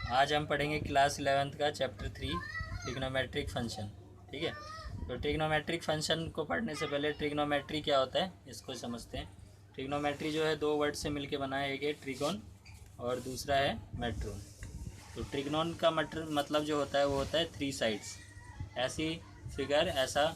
आज हम पढ़ेंगे क्लास 11th का चैप्टर 3 ट्रिग्नोमेट्रिक फंक्शन। ठीक है, तो ट्रिग्नोमेट्रिक फंक्शन को पढ़ने से पहले ट्रिग्नोमेट्री क्या होता है इसको समझते हैं। ट्रिग्नोमेट्री जो है दो वर्ड से मिलके बना है, एक है ट्रिगोन और दूसरा है मेट्रोन। तो ट्रिग्नोन का मतलब जो होता है वो होता है 3 साइड्स। ऐसी फिगर, ऐसा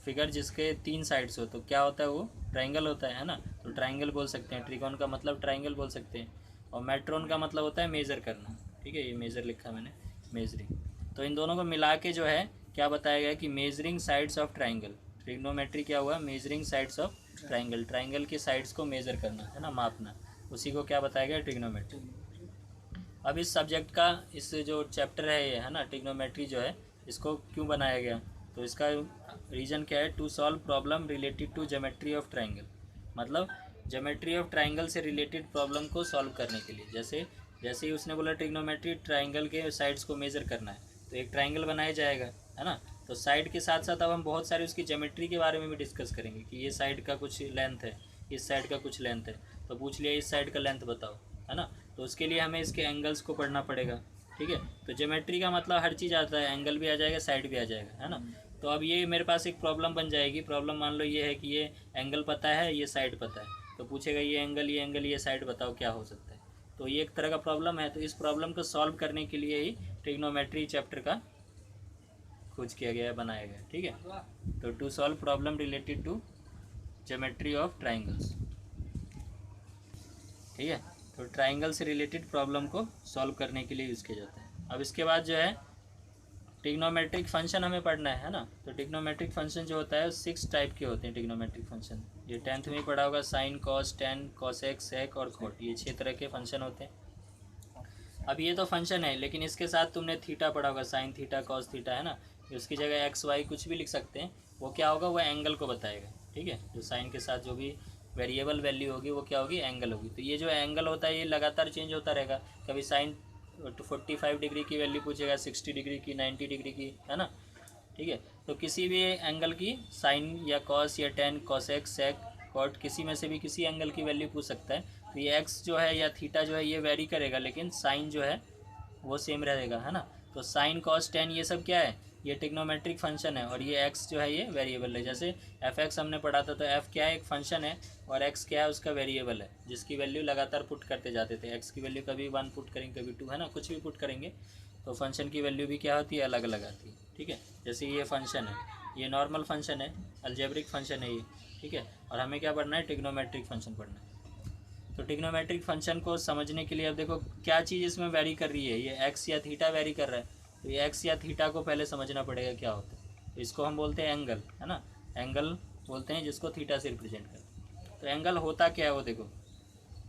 फिगर जिसके 3 साइड्स हो तो क्या होता है, वो ट्राइंगल होता है ना। तो ट्राइंगल बोल सकते हैं, ट्रिगोन का मतलब ट्राइंगल बोल सकते हैं। और मेट्रोन का मतलब होता है मेज़र करना। ठीक है, ये मेज़र लिखा मैंने, मेजरिंग। तो इन दोनों को मिला के जो है क्या बताया गया कि measuring sides of triangle. Trigonometry क्या हुआ, measuring sides of triangle. Triangle की साइड्स को मेज़र करना है ना, मापना, उसी को क्या बताया गया, ट्रिग्नोमेट्री। अब इस सब्जेक्ट का, इस जो चैप्टर है ये है ना, ट्रिग्नोमेट्री जो है, इसको क्यों बनाया गया, तो इसका रीज़न क्या है, to solve problem related to geometry of triangle. मतलब ज्योमेट्री ऑफ ट्राइंगल से रिलेटेड प्रॉब्लम को सॉल्व करने के लिए। जैसे जैसे ही उसने बोला ट्रिग्नोमेट्री ट्राइंगल के साइड्स को मेज़र करना है, तो एक ट्राइंगल बनाया जाएगा, है ना। तो साइड के साथ साथ अब हम बहुत सारी उसकी ज्योमेट्री के बारे में भी डिस्कस करेंगे कि ये साइड का कुछ लेंथ है, इस साइड का कुछ लेंथ है, तो पूछ लिया इस साइड का लेंथ बताओ, है ना। तो उसके लिए हमें इसके एंगल्स को पढ़ना पड़ेगा। ठीक है, तो ज्योमेट्री का मतलब हर चीज़ आता है, एंगल भी आ जाएगा, साइड भी आ जाएगा, है ना। तो अब ये मेरे पास एक प्रॉब्लम बन जाएगी। प्रॉब्लम मान लो ये है कि ये एंगल पता है, ये साइड पता है, तो पूछेगा ये एंगल, ये एंगल, ये साइड बताओ क्या हो सकता है। तो ये एक तरह का प्रॉब्लम है। तो इस प्रॉब्लम को सॉल्व करने के लिए ही ट्रिग्नोमेट्री चैप्टर का खोज किया गया है, बनाया गया। ठीक है, तो to solve problem related to geometry of triangles. ठीक है, तो ट्राइंगल से रिलेटेड प्रॉब्लम को सॉल्व करने के लिए यूज़ किया जाता है। अब इसके बाद जो है ट्रिग्नोमेट्रिक फंक्शन हमें पढ़ना है ना। तो ट्रिग्नोमेट्रिक फंक्शन जो होता है 6 टाइप के होते हैं ट्रिग्नोमेट्रिक फंक्शन। ये 10th में ही पढ़ा होगा, साइन, कॉस, टेन, कॉसेक, सेक और कॉट, ये 6 तरह के फंक्शन होते हैं। अब ये तो फंक्शन है, लेकिन इसके साथ तुमने थीटा पढ़ा होगा, साइन थीटा, कॉस थीटा, है ना। उसकी जगह एक्स वाई कुछ भी लिख सकते हैं। वो क्या होगा, वो एंगल को बताएगा। ठीक है, जो साइन के साथ जो भी वेरिएबल वैल्यू होगी वो क्या होगी, एंगल होगी। तो ये जो एंगल होता है ये लगातार चेंज होता रहेगा। कभी साइन 45 डिग्री की वैल्यू पूछेगा, 60 डिग्री की, 90 डिग्री की, है ना। ठीक है, तो किसी भी एंगल की, साइन या कॉस या टेन, कॉसेक, सेक, कॉट, किसी में से भी किसी एंगल की वैल्यू पूछ सकता है। तो ये एक्स जो है या थीटा जो है ये वेरी करेगा, लेकिन साइन जो है वो सेम रहेगा, है ना। तो साइन, कॉस, टेन ये सब क्या है, ये ट्रिग्नोमेट्रिक फंक्शन है। और ये एक्स जो है ये वेरिएबल है। जैसे एफ एक्स हमने पढ़ा था, तो एफ क्या है, एक फंक्शन है, और एक्स क्या है, उसका वेरिएबल है, जिसकी वैल्यू लगातार पुट करते जाते थे। एक्स की वैल्यू कभी 1 पुट करेंगे, कभी 2, है ना, कुछ भी पुट करेंगे तो फंक्शन की वैल्यू भी क्या होती है, अलग अलग आती है। ठीक है, जैसे ये फंक्शन है, ये नॉर्मल फंक्शन है, अलजेब्रिक फंक्शन है ये। ठीक है, और हमें क्या पढ़ना है, ट्रिग्नोमेट्रिक फंक्शन पढ़ना है। तो ट्रिग्नोमेट्रिक फंक्शन को समझने के लिए अब देखो क्या चीज़ इसमें वेरी कर रही है, ये एक्स या थीटा वेरी कर रहा है। तो ये एक्स या थीटा को पहले समझना पड़ेगा क्या होता है। तो इसको हम बोलते हैं एंगल, है ना। एंगल बोलते हैं जिसको थीटा से रिप्रेजेंट करते हैं। तो एंगल होता क्या है वो देखो,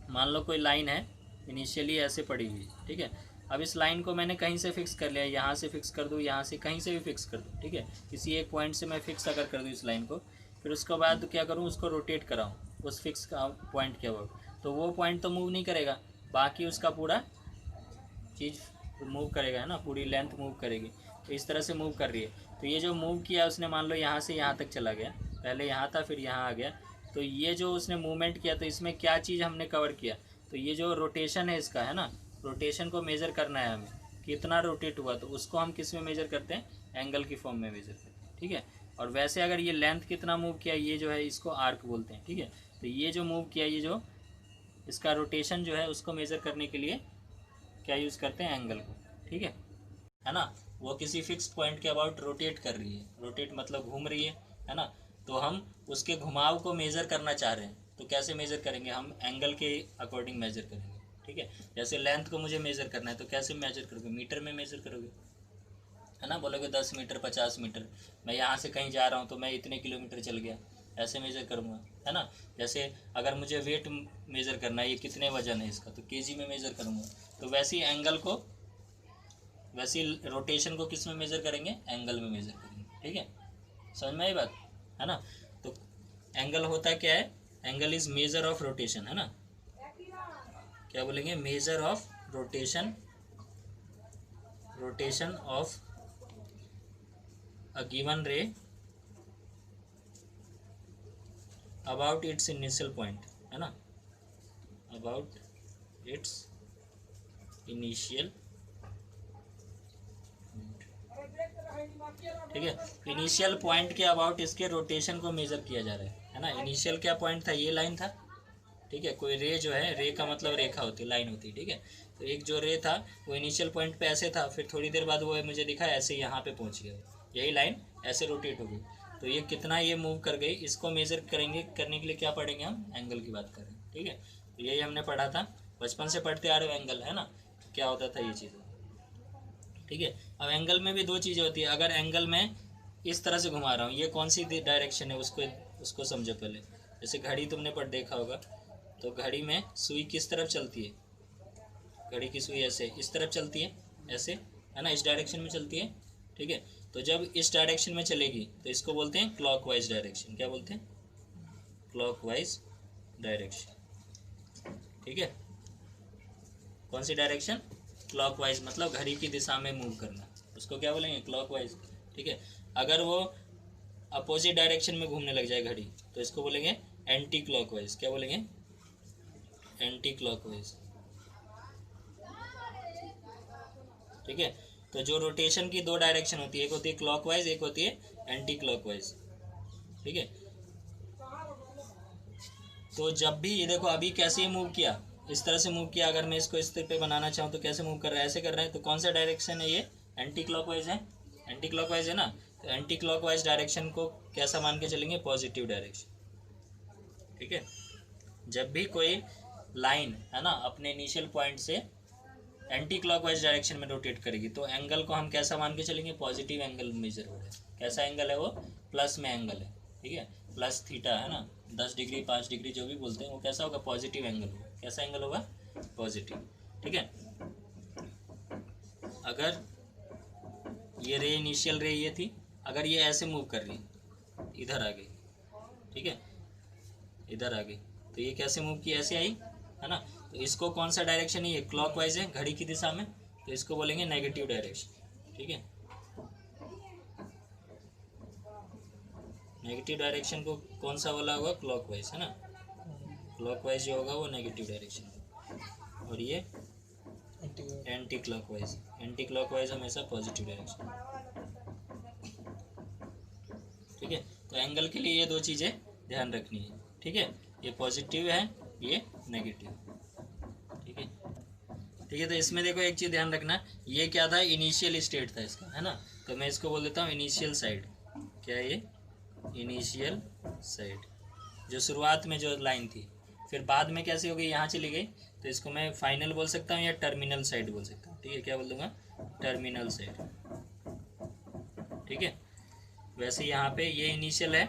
मान लो कोई लाइन है, इनिशियली ऐसे पड़ी हुई, ठीक है। अब इस लाइन को मैंने कहीं से फिक्स कर लिया, यहाँ से फिक्स कर दूँ, यहाँ से कहीं से भी फिक्स कर दूँ, ठीक है। किसी एक पॉइंट से मैं फिक्स अगर कर दूँ इस लाइन को, फिर उसके बाद क्या करूँ, उसको रोटेट कराऊँ उस फिक्स का पॉइंट के अबाउट, तो वो पॉइंट तो मूव नहीं करेगा, बाकी उसका पूरा चीज़ मूव करेगा, है ना, पूरी लेंथ मूव करेगी। तो इस तरह से मूव कर रही है। तो ये जो मूव किया उसने, मान लो यहाँ से यहाँ तक चला गया, पहले यहाँ था फिर यहाँ आ गया। तो ये जो उसने मूवमेंट किया, तो इसमें क्या चीज़ हमने कवर किया, तो ये जो रोटेशन है इसका, है ना, रोटेशन को मेज़र करना है हमें, कितना रोटेट हुआ। तो उसको हम किस में मेज़र करते हैं, एंगल की फॉर्म में मेज़र करते हैं। ठीक है, और वैसे अगर ये लेंथ कितना मूव किया, ये जो है इसको आर्क बोलते हैं। ठीक है, तो ये जो मूव किया, ये जो इसका रोटेशन जो है उसको मेज़र करने के लिए क्या यूज़ करते हैं, एंगल को। ठीक है ना। वो किसी फिक्स पॉइंट के अबाउट रोटेट कर रही है, रोटेट मतलब घूम रही है ना। तो हम उसके घुमाव को मेज़र करना चाह रहे हैं, तो कैसे मेज़र करेंगे, हम एंगल के अकॉर्डिंग मेज़र करेंगे। ठीक है, जैसे लेंथ को मुझे मेज़र करना है, तो कैसे मेज़र करोगे, मीटर में मेज़र करोगे, है ना। बोलोगे 10 मीटर, 50 मीटर, मैं यहाँ से कहीं जा रहा हूँ तो मैं इतने किलोमीटर चल गया, ऐसे मेज़र करूँगा, है ना। जैसे अगर मुझे वेट मेज़र करना है, ये कितने वजन है इसका, तो केजी में मेज़र करूँगा। तो वैसे ही एंगल को, वैसे ही रोटेशन को किस में मेज़र करेंगे, एंगल में मेज़र करेंगे। ठीक है, समझ में आई बात, है ना। तो एंगल होता क्या है, angle is measure of rotation, है ना। क्या बोलेंगे, measure of rotation, rotation of a given रे अबाउट इट्स इनिशियल पॉइंट, है ना, अबाउट इट्स इनिशियल, ठीक है। इनिशियल पॉइंट के अबाउट इसके रोटेशन को मेजर किया जा रहा है ना। इनिशियल क्या पॉइंट था, ये लाइन था, ठीक है। कोई रे जो है, रे का मतलब रेखा होती है, लाइन होती है, ठीक है। तो एक जो रे था वो इनिशियल पॉइंट पे ऐसे था, फिर थोड़ी देर बाद वो मुझे दिखा ऐसे यहाँ पे पहुँच गया, यही लाइन ऐसे रोटेट हो गई। तो ये कितना ये मूव कर गई, इसको मेजर करेंगे, करने के लिए क्या पढ़ेंगे हम, एंगल की बात करें, ठीक है। तो यही हमने पढ़ा था, बचपन से पढ़ते आ रहे हो एंगल, है ना। तो क्या होता था ये चीज़, ठीक है। अब एंगल में भी दो चीज़ें होती है। अगर एंगल में इस तरह से घुमा रहा हूँ, ये कौन सी डायरेक्शन है उसको समझो पहले। जैसे घड़ी तुमने पढ़ देखा होगा, तो घड़ी में सुई किस तरफ चलती है, घड़ी की सुई ऐसे इस तरफ चलती है, ऐसे, है ना, इस डायरेक्शन में चलती है, ठीक है। तो जब इस डायरेक्शन में चलेगी तो इसको बोलते हैं क्लॉकवाइज डायरेक्शन। क्या बोलते हैं, क्लॉकवाइज डायरेक्शन, ठीक है। कौन सी डायरेक्शन, क्लॉकवाइज, मतलब घड़ी की दिशा में मूव करना, उसको क्या बोलेंगे, क्लॉकवाइज, ठीक है। अगर वो अपोजिट डायरेक्शन में घूमने लग जाए घड़ी, तो इसको बोलेंगे एंटी क्लॉकवाइज। क्या बोलेंगे, एंटी क्लॉकवाइज, ठीक है। तो जो रोटेशन की दो डायरेक्शन होती है, एक होती है क्लॉकवाइज, एक होती है एंटी क्लॉकवाइज, ठीक है। तो जब भी ये देखो, अभी कैसे मूव किया, इस तरह से मूव किया। अगर मैं इसको इस तरह पे बनाना चाहूँ तो कैसे मूव कर रहा है, ऐसे कर रहा है। तो कौन सा डायरेक्शन है ये, एंटी क्लॉकवाइज है, एंटी क्लॉकवाइज है ना। तो एंटी क्लॉकवाइज डायरेक्शन को कैसा मान के चलेंगे, पॉजिटिव डायरेक्शन, ठीक है। जब भी कोई लाइन, है ना, अपने इनिशियल पॉइंट से एंटी क्लॉकवाइज डायरेक्शन में रोटेट करेगी, तो एंगल को हम कैसा मान के चलेंगे, पॉजिटिव एंगल मेजर हो रहा है। कैसा एंगल है वो, प्लस में एंगल है, ठीक है, प्लस थीटा, है ना, 10 डिग्री 5 डिग्री जो भी बोलते हैं, वो कैसा होगा, पॉजिटिव एंगल होगा। कैसा एंगल होगा, पॉजिटिव, ठीक है। अगर ये रे, इनिशियल रे ये थी, अगर ये ऐसे मूव कर रही, इधर आ गई, ठीक है, इधर आ गई, तो ये कैसे मूव की, ऐसे आई, है ना। तो इसको कौन सा डायरेक्शन है, ये क्लॉकवाइज है, घड़ी की दिशा में, तो इसको बोलेंगे नेगेटिव डायरेक्शन, ठीक है। नेगेटिव डायरेक्शन को कौन सा वाला होगा, क्लॉकवाइज, है ना। क्लॉकवाइज जो होगा वो नेगेटिव डायरेक्शन, और ये एंटी क्लॉकवाइज। एंटी क्लॉकवाइज हमेशा पॉजिटिव डायरेक्शन, ठीक है। तो एंगल के लिए ये दो चीज़ें ध्यान रखनी है, ठीक है। ये पॉजिटिव है, ये नेगेटिव, ठीक है, ठीक है। तो इसमें देखो एक चीज़ ध्यान रखना, ये क्या था, इनिशियल स्टेट था इसका, है ना। तो मैं इसको बोल देता हूँ इनिशियल साइड। क्या है ये, इनिशियल साइड, जो शुरुआत में जो लाइन थी, फिर बाद में कैसे हो गई, यहाँ चली गई, तो इसको मैं फाइनल बोल सकता हूँ या टर्मिनल साइड बोल सकता हूँ, ठीक है। क्या बोल दूंगा, टर्मिनल साइड, ठीक है। वैसे यहाँ पे ये इनिशियल है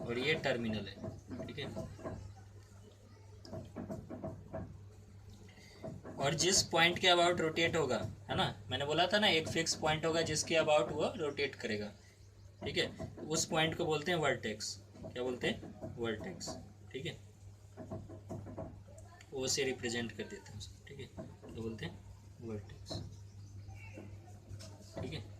और ये टर्मिनल है, ठीक है। और जिस पॉइंट के अबाउट रोटेट होगा, है ना, मैंने बोला था ना एक फिक्स पॉइंट होगा जिसके अबाउट वो रोटेट करेगा, ठीक है। उस पॉइंट को बोलते हैं वर्टेक्स। क्या बोलते हैं, वर्टेक्स, ठीक है। ओ से रिप्रेजेंट कर देते हैं उसको, ठीक है, तो बोलते हैं वर्टेक्स, ठीक है।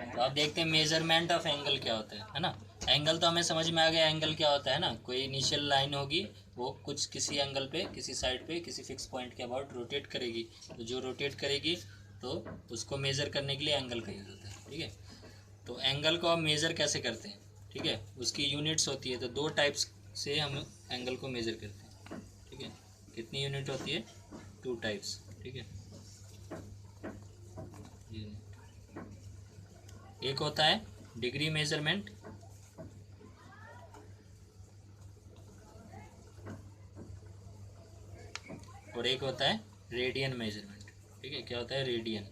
तो आप देखते हैं मेजरमेंट ऑफ एंगल क्या होता है ना। एंगल तो हमें समझ में आ गया, एंगल क्या होता है ना, कोई इनिशियल लाइन होगी, वो कुछ किसी एंगल पे, किसी साइड पे, किसी फिक्स पॉइंट के अबाउट रोटेट करेगी, तो जो रोटेट करेगी तो उसको मेज़र करने के लिए एंगल का यूज़ होता है, ठीक है। तो एंगल को हम मेज़र कैसे करते हैं, ठीक है, उसकी यूनिट्स होती है। तो दो टाइप्स से हम एंगल को मेज़र करते हैं, ठीक है। कितनी यूनिट होती है, 2 टाइप्स, ठीक है। एक होता है डिग्री मेजरमेंट, और एक होता है रेडियन मेजरमेंट, ठीक है। क्या होता है, रेडियन,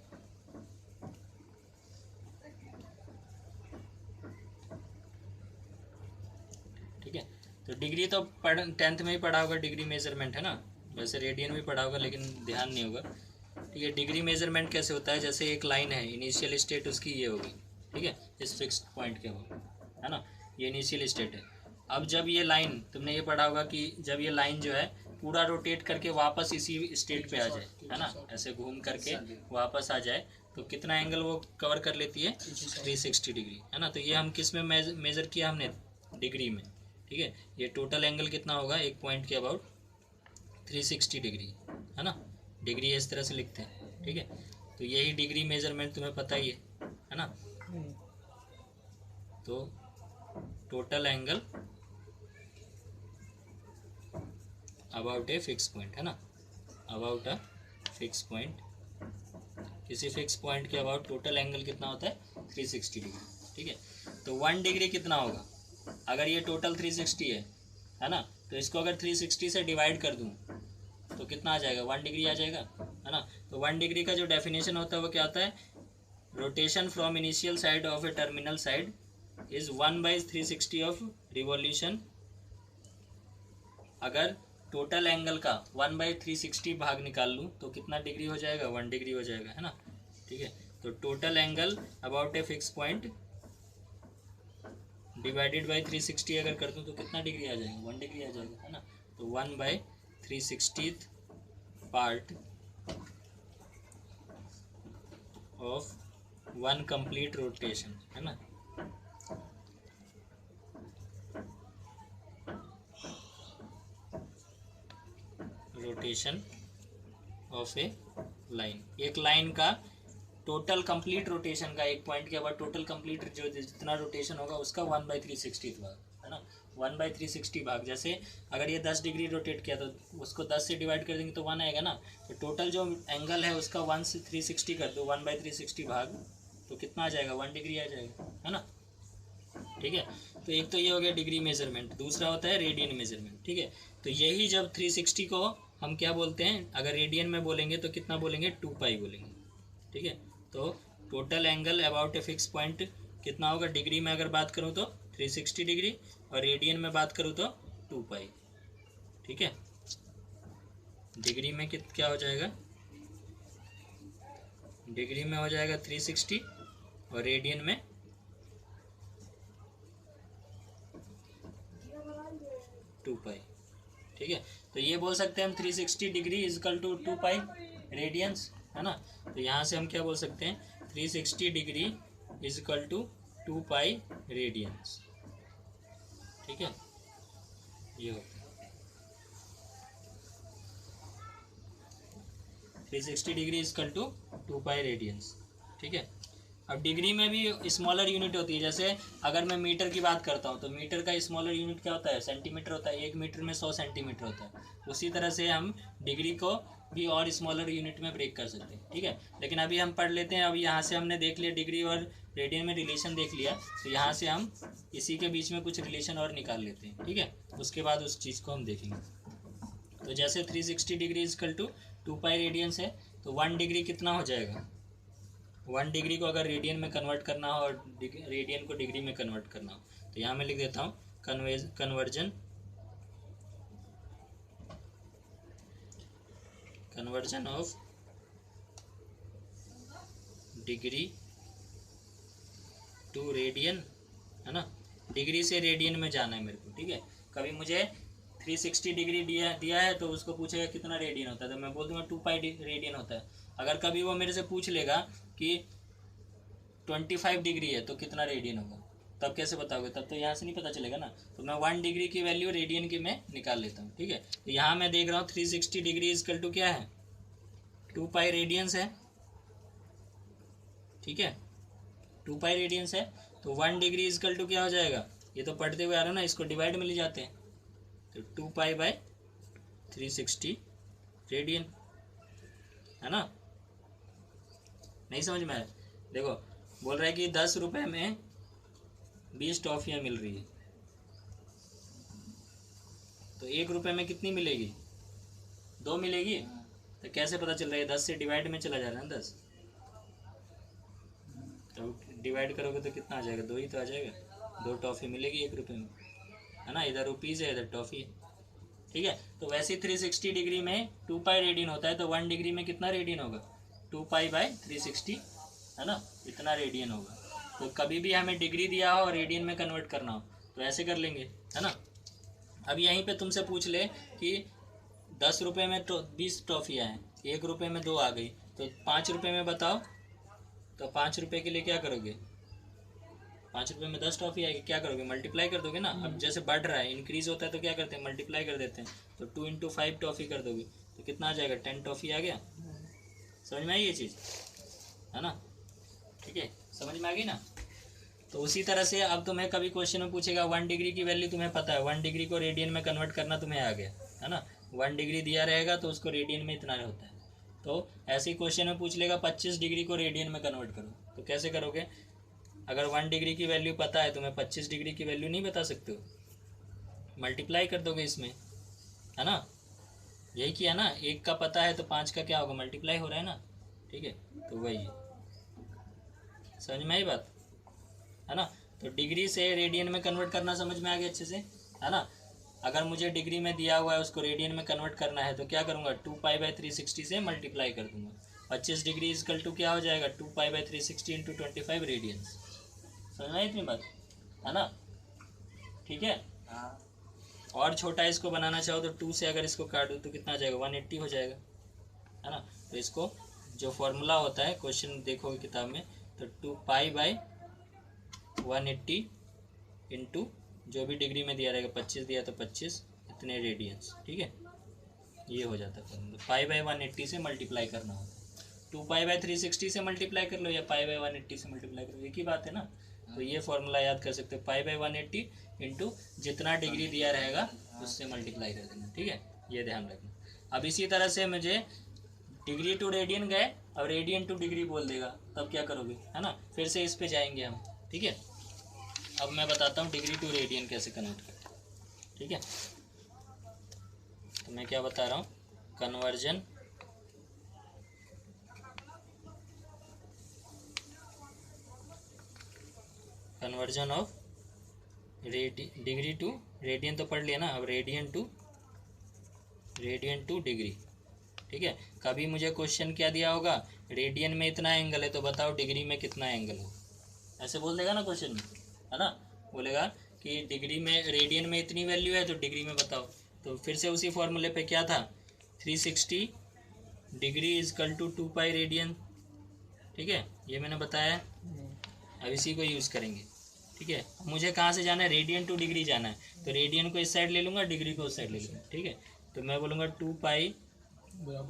ठीक है। तो डिग्री तो 10th में ही पढ़ा होगा, डिग्री मेजरमेंट, है ना। वैसे रेडियन भी पढ़ा होगा लेकिन ध्यान नहीं होगा, ठीक है। डिग्री मेजरमेंट कैसे होता है, जैसे एक लाइन है, इनिशियल स्टेट उसकी ये होगी, ठीक है, इस फिक्स्ड पॉइंट के वो, है ना, ये इनिशियल स्टेट है। अब जब ये लाइन, तुमने ये पढ़ा होगा कि जब ये लाइन जो है पूरा रोटेट करके वापस इसी स्टेट पे आ जाए, है ना, ऐसे घूम करके वापस आ जाए, तो कितना एंगल वो कवर कर लेती है, 360 डिग्री, है ना। तो ये हम किस में मेज़र किया हमने, डिग्री में, ठीक है। ये टोटल एंगल कितना होगा, एक पॉइंट के अबाउट 360 डिग्री, है ना, डिग्री इस तरह से लिखते हैं, ठीक है। तो यही डिग्री मेजरमेंट तुम्हें पता ही है ना। तो total angle about a fix point, है ना, अबाउट अ फिक्स पॉइंट, किसी फिक्स पॉइंट के अबाउट टोटल एंगल कितना होता है 360 डिग्री, ठीक है। तो 1 डिग्री कितना होगा, अगर ये टोटल 360 है ना, तो इसको अगर 360 से डिवाइड कर दूं तो कितना आ जाएगा, 1 डिग्री आ जाएगा, है ना। तो 1 डिग्री का जो डेफिनेशन होता है वो क्या होता है, rotation from initial side of A terminal side is 1/360 of revolution. अगर टोटल एंगल का 1/360 भाग निकाल लूँ तो कितना डिग्री हो जाएगा, 1 डिग्री हो जाएगा, है ना, ठीक है। तो total angle about a fix point divided by 360 अगर कर दूँ तो कितना डिग्री आ जाएगा, 1 डिग्री आ जाएगा, है ना। तो 1/360 पार्ट ऑफ 1 कंप्लीट रोटेशन, है ना, रोटेशन ऑफ ए लाइन, एक लाइन का टोटल कंप्लीट रोटेशन का, एक पॉइंट के बाद टोटल कंप्लीट जो जितना रोटेशन होगा उसका 1/360 भाग, है ना, 1/360 भाग। जैसे अगर ये 10 डिग्री रोटेट किया तो उसको 10 से डिवाइड कर देंगे तो 1 आएगा ना। तो टोटल जो एंगल है उसका 1 से 360 कर दो, 1/360 भाग, तो कितना आ जाएगा, 1 डिग्री आ जाएगा, है ना, ठीक है। तो एक तो ये हो गया डिग्री मेजरमेंट, दूसरा होता है रेडियन मेजरमेंट, ठीक है। तो यही जब 360 को हम क्या बोलते हैं, अगर रेडियन में बोलेंगे तो कितना बोलेंगे, 2π बोलेंगे, ठीक है। तो total angle about a fix point कितना होगा, डिग्री में अगर बात करूँ तो 360 डिग्री, और रेडियन में बात करूँ तो 2π, ठीक है। डिग्री में क्या हो जाएगा, डिग्री में हो जाएगा 360 और रेडियन में 2π, ठीक है। तो ये बोल सकते हैं हम 360 डिग्री इजकल टू 2π रेडियंस, है ना। तो यहाँ से हम क्या बोल सकते हैं, 360 डिग्री इजकल टू 2π रेडियंस, ठीक है, ये होता है 360 डिग्री इजकल टू 2π रेडियंस, ठीक है। अब डिग्री में भी स्मॉलर यूनिट होती है, जैसे अगर मैं मीटर की बात करता हूँ तो मीटर का स्मॉलर यूनिट क्या होता है, सेंटीमीटर होता है, 1 मीटर में 100 सेंटीमीटर होता है। उसी तरह से हम डिग्री को भी और स्मॉलर यूनिट में ब्रेक कर सकते हैं, ठीक है। लेकिन अभी हम पढ़ लेते हैं, अभी यहाँ से हमने देख लिया डिग्री और रेडियन में रिलेशन देख लिया, तो यहाँ से हम इसी के बीच में कुछ रिलेशन और निकाल लेते हैं, ठीक है। उसके बाद उस चीज़ को हम देखेंगे। तो जैसे 360 डिग्री इजकल टू 2π रेडियंस है, तो 1 डिग्री कितना हो जाएगा, 1 डिग्री को अगर रेडियन में कन्वर्ट करना हो और रेडियन को डिग्री में कन्वर्ट करना हो, तो यहाँ मैं लिख देता हूँ conversion of degree to radian, है ना। डिग्री से रेडियन में जाना है मेरे को, ठीक है। कभी मुझे 360 डिग्री दिया है तो उसको पूछेगा कितना रेडियन होता है, तो मैं बोल दूंगा 2π रेडियन होता है। अगर कभी वो मेरे से पूछ लेगा कि 25 डिग्री है तो कितना रेडियन होगा, तब कैसे बताओगे, तब तो यहाँ से नहीं पता चलेगा ना। तो मैं 1 डिग्री की वैल्यू रेडियन की मैं निकाल लेता हूँ, ठीक है। तो यहाँ मैं देख रहा हूँ 360 डिग्री इजकल टू क्या है, 2π रेडियंस है, ठीक है, 2π रेडियंस है। तो 1 डिग्री इजकल टू क्या हो जाएगा, ये तो पढ़ते हुए आ रहा हो ना, इसको डिवाइड में ले जाते हैं, तो 2π/360 रेडियन, है ना। नहीं समझ में आया, देखो बोल रहा है कि 10 रुपये में 20 टॉफियाँ मिल रही है, तो 1 रुपये में कितनी मिलेगी, 2 मिलेगी। तो कैसे पता चल रहा है, 10 से डिवाइड में चला जा रहा है ना 10, तो डिवाइड करोगे तो कितना आ जाएगा, 2 ही तो आ जाएगा, 2 टॉफ़ी मिलेगी 1 रुपये में, है ना। इधर रुपीज़ है, इधर टॉफ़ी, ठीक है। तो वैसे 360 डिग्री में 2π रेडियन होता है, तो 1 डिग्री में कितना रेडियन होगा, 2π/360, है ना, इतना रेडियन होगा। तो कभी भी हमें डिग्री दिया हो और रेडियन में कन्वर्ट करना हो तो ऐसे कर लेंगे, है ना। अब यहीं पे तुमसे पूछ ले कि 10 रुपये में 20 टॉफ़ियाँ हैं, 1 रुपये में 2 आ गई, तो 5 रुपये में बताओ, तो 5 रुपये के लिए क्या करोगे, 5 रुपये में 10 टॉफ़ी आएगी, क्या करोगे? मल्टीप्लाई कर दोगे ना। अब जैसे बढ़ रहा है, इंक्रीज होता है तो क्या करते हैं? मल्टीप्लाई कर देते हैं। तो 2 × 5 टॉफ़ी कर दोगे तो कितना आ जाएगा? 10 टॉफ़ी आ गया। समझ में आई ये चीज़, है ना? ठीक है, समझ में आ गई ना। तो उसी तरह से अब तुम्हें कभी क्वेश्चन में पूछेगा 1 डिग्री की वैल्यू तुम्हें पता है, 1 डिग्री को रेडियन में कन्वर्ट करना तुम्हें आ गया, है ना। 1 डिग्री दिया रहेगा तो उसको रेडियन में इतना होता है। तो ऐसे ही क्वेश्चन में पूछ लेगा 25 डिग्री को रेडियन में कन्वर्ट करो, तो कैसे करोगे? अगर 1 डिग्री की वैल्यू पता है, तुम्हें 25 डिग्री की वैल्यू नहीं बता सकते हो, मल्टीप्लाई कर दोगे इसमें, है ना। यही किया ना, 1 का पता है तो 5 का क्या होगा? मल्टीप्लाई हो रहा है ना। ठीक है, तो वही है। समझ में आई बात, है ना। तो डिग्री से रेडियन में कन्वर्ट करना समझ में आ गया अच्छे से, है ना। अगर मुझे डिग्री में दिया हुआ है उसको रेडियन में कन्वर्ट करना है तो क्या करूँगा? 2π/360 से मल्टीप्लाई कर दूंगा। 25 डिग्री इक्वल टू क्या हो जाएगा? 2π/360 × 25 रेडियंस। समझ में इतनी बात, है ना। ठीक है, और छोटा इसको बनाना चाहो तो 2 से अगर इसको काट दो तो कितना आ जाएगा? 180 हो जाएगा, है ना। तो इसको जो फॉर्मूला होता है, क्वेश्चन देखोगे किताब में, तो 2π/180 इंटू जो भी डिग्री में दिया रहेगा, 25 दिया तो 25 इतने रेडियंस। ठीक है, ये हो जाता है फॉर्मूला। π/180 से मल्टीप्लाई करना होता है। 2π/360 से मल्टीप्लाई कर लो या π/180 से मल्टीप्लाई कर लो, एक ही बात है ना। तो ये फॉर्मूला याद कर सकते हो, π/180 इंटू जितना डिग्री दिया रहेगा उससे मल्टीप्लाई कर देना। ठीक है, ये ध्यान रखना। अब इसी तरह से मुझे डिग्री टू रेडियन गए, अब रेडियन टू डिग्री बोल देगा, तब क्या करोगे, है ना। फिर से इस पे जाएंगे हम। ठीक है, अब मैं बताता हूँ डिग्री टू रेडियन कैसे कन्वर्ट करते हैं। ठीक है, तो मैं क्या बता रहा हूँ, conversion of degree to radian तो पढ़ लिया ना। अब रेडियन टू डिग्री। ठीक है, कभी मुझे क्वेश्चन क्या दिया होगा? रेडियन में इतना एंगल है तो बताओ डिग्री में कितना एंगल हो, ऐसे बोल देगा ना क्वेश्चन में, है ना। बोलेगा कि डिग्री में, रेडियन में इतनी वैल्यू है तो डिग्री में बताओ। तो फिर से उसी फॉर्मूले पे क्या था? 360 डिग्री इजकल टू 2π रेडियन। ठीक है, ये मैंने बताया। अब इसी को यूज़ करेंगे। ठीक है, मुझे कहाँ से जाना है? रेडियन टू डिग्री जाना है, तो रेडियन को इस साइड ले लूँगा, डिग्री को उस साइड ले लूँगा। ठीक है, तो मैं बोलूँगा 2π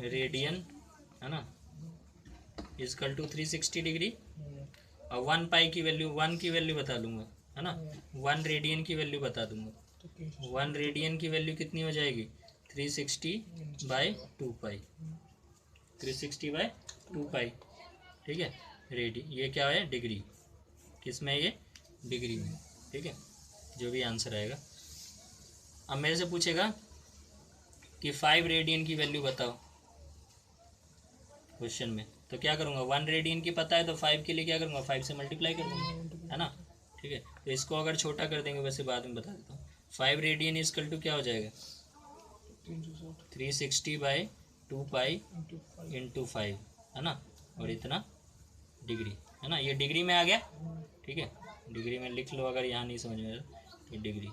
रेडियन, है ना, इजकल टू 360 डिग्री। और 1π की वैल्यू, 1 की वैल्यू बता दूंगा, है ना। 1 रेडियन की वैल्यू बता दूंगा। 1 रेडियन की वैल्यू कितनी हो जाएगी? 360/2π। 360/2π। ठीक है, ये क्या है? डिग्री। किस में? ये डिग्री में। ठीक है, जो भी आंसर आएगा। अब मेरे से पूछेगा कि 5 रेडियन की वैल्यू बताओ क्वेश्चन में, तो क्या करूँगा? 1 रेडियन की पता है तो 5 के लिए क्या करूँगा? 5 से मल्टीप्लाई कर दूँगा, है ना। ठीक है, तो इसको अगर छोटा कर देंगे, वैसे बाद में बता देता हूँ। 5 रेडियन इजकल टू क्या हो जाएगा? 360/2π इंटू 5, है ना, और इतना डिग्री, है ना। ये डिग्री में आ गया। ठीक है, डिग्री में लिख लो अगर यहाँ नहीं समझ में आया तो डिग्री,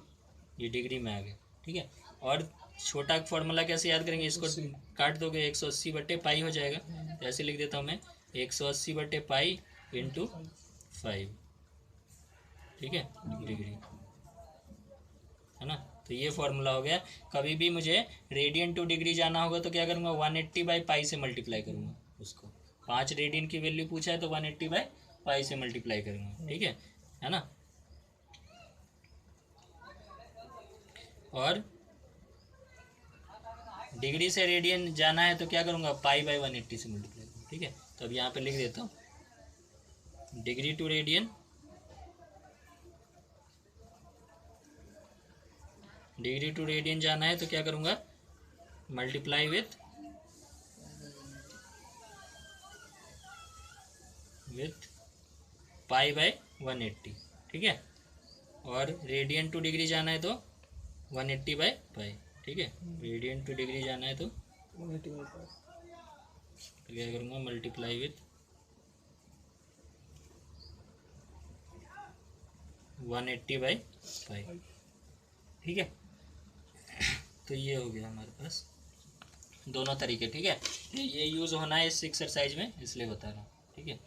ये डिग्री में आ गया। ठीक है, और छोटा फॉर्मूला कैसे याद करेंगे? इसको काट दोगे, 180/π हो जाएगा। तो ऐसे लिख देता हूँ मैं, 180/π इंटू 5। ठीक है, डिग्री, है ना। तो ये फॉर्मूला हो गया। कभी भी मुझे रेडियन टू डिग्री जाना होगा तो क्या करूँगा? 180/π से मल्टीप्लाई करूँगा उसको। 5 रेडियन की वैल्यू पूछा है तो 180/π से मल्टीप्लाई करूँगा। ठीक है ना। और डिग्री से रेडियन जाना है तो क्या करूँगा? π/180 से मल्टीप्लाई करूँगा। ठीक है, तो अब यहाँ पे लिख देता हूँ, degree to radian, degree to radian जाना है तो क्या करूँगा? Multiply with π/180। ठीक है, और रेडियन टू डिग्री जाना है तो 180/π। ठीक है, रेडियन टू डिग्री जाना है तो 180/π। तो क्या करूँगा? Multiply with 180/π। ठीक है, तो ये हो गया हमारे पास दोनों तरीके। ठीक है, ये यूज़ होना है इस एक्सरसाइज में, इसलिए बता रहा हूँ। ठीक है।